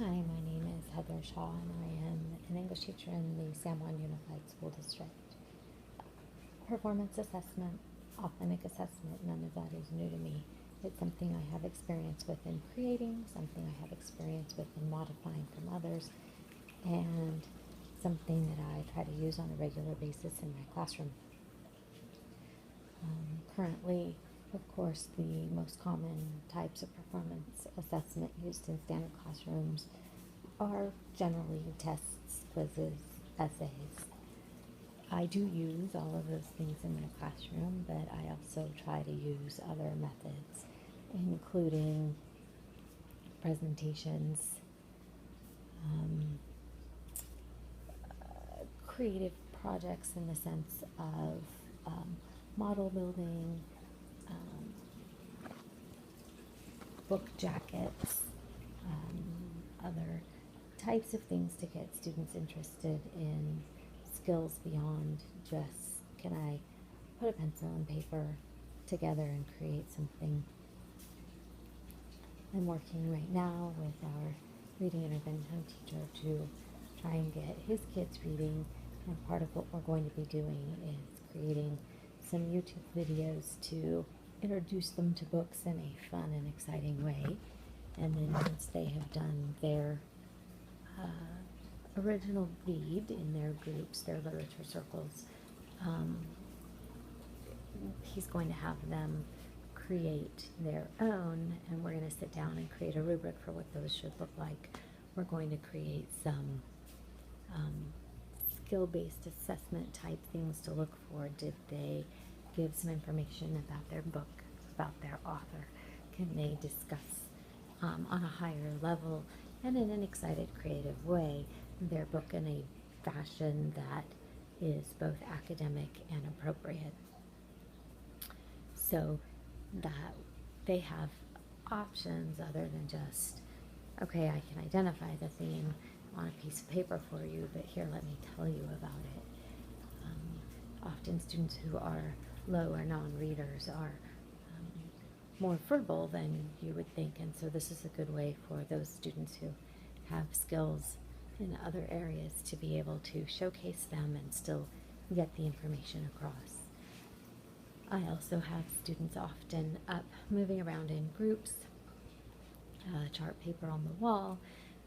Hi, my name is Heather Shaw, and I am an English teacher in the San Juan Unified School District. Performance assessment, authentic assessment, none of that is new to me. It's something I have experience with in creating, something I have experience with in modifying from others, and something that I try to use on a regular basis in my classroom. Currently, of course, the most common types of performance assessment used in standard classrooms are generally tests, quizzes, essays. I do use all of those things in my classroom, but I also try to use other methods, including presentations, um, creative projects in the sense of model building, um, book jackets, other types of things to get students interested in skills beyond just can I put a pencil and paper together and create something. I'm working right now with our reading intervention teacher to try and get his kids reading, and part of what we're going to be doing is creating some YouTube videos to introduce them to books in a fun and exciting way. And then once they have done their original read in their groups, their literature circles, um, he's going to have them create their own, and we're going to sit down and create a rubric for what those should look like. We're going to create some um, skill-based assessment type things to look for. Did they give some information about their book, about their author? Can they discuss on a higher level and in an excited, creative way their book in a fashion that is both academic and appropriate? So that they have options other than just, okay, I can identify the theme on a piece of paper for you, but here, let me tell you about it. Often students who are low or non-readers are more verbal than you would think, and so this is a good way for those students who have skills in other areas to be able to showcase them and still get the information across. I also have students often up moving around in groups, chart paper on the wall,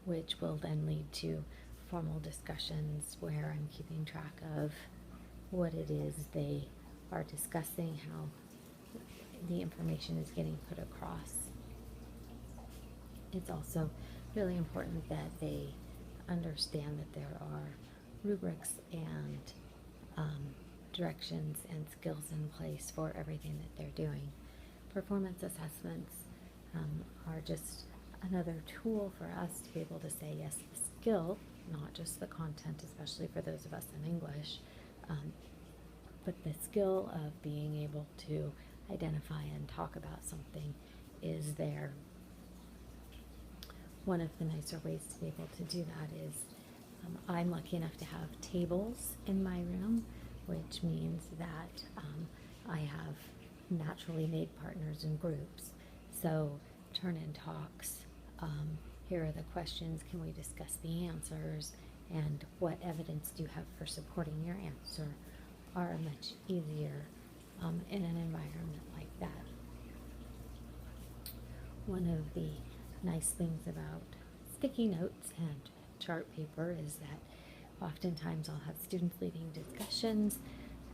which will then lead to formal discussions where I'm keeping track of what it is they are discussing, how the information is getting put across. It's also really important that they understand that there are rubrics and directions and skills in place for everything that they're doing. Performance assessments are just another tool for us to be able to say, yes, the skill, not just the content, especially for those of us in English, but the skill of being able to identify and talk about something is there. One of the nicer ways to be able to do that is I'm lucky enough to have tables in my room, which means that I have naturally made partners in groups. So turn-in talks, here are the questions, can we discuss the answers, and what evidence do you have for supporting your answer, are much easier in an environment like that. One of the nice things about sticky notes and chart paper is that oftentimes I'll have students leading discussions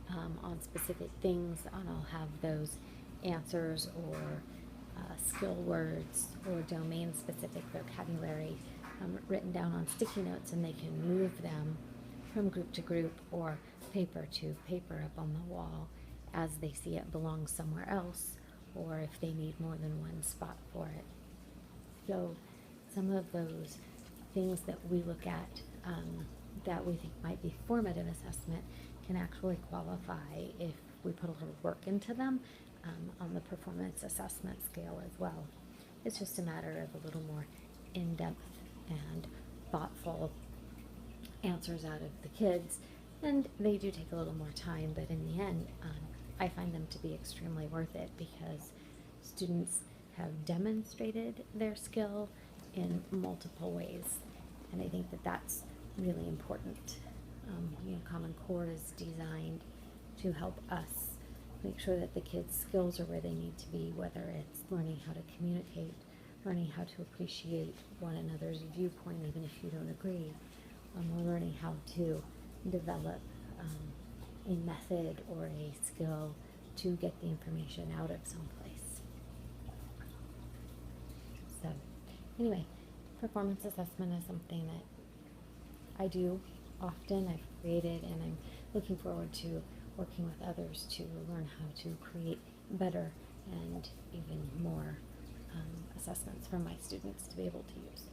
on specific things, and I'll have those answers or skill words or domain specific vocabulary written down on sticky notes, and they can move them from group to group or paper to paper up on the wall as they see it belongs somewhere else, or if they need more than one spot for it. So some of those things that we look at that we think might be formative assessment can actually qualify if we put a little work into them on the performance assessment scale as well. It's just a matter of a little more in-depth and thoughtful answers out of the kids, and they do take a little more time, but in the end, I find them to be extremely worth it because students have demonstrated their skill in multiple ways. And I think that that's really important. Common Core is designed to help us make sure that the kids' skills are where they need to be, whether it's learning how to communicate, learning how to appreciate one another's viewpoint, even if you don't agree, or learning how to develop a method or a skill to get the information out of someplace. So, anyway, performance assessment is something that I do often, I've created, and I'm looking forward to working with others to learn how to create better and even more assessments for my students to be able to use.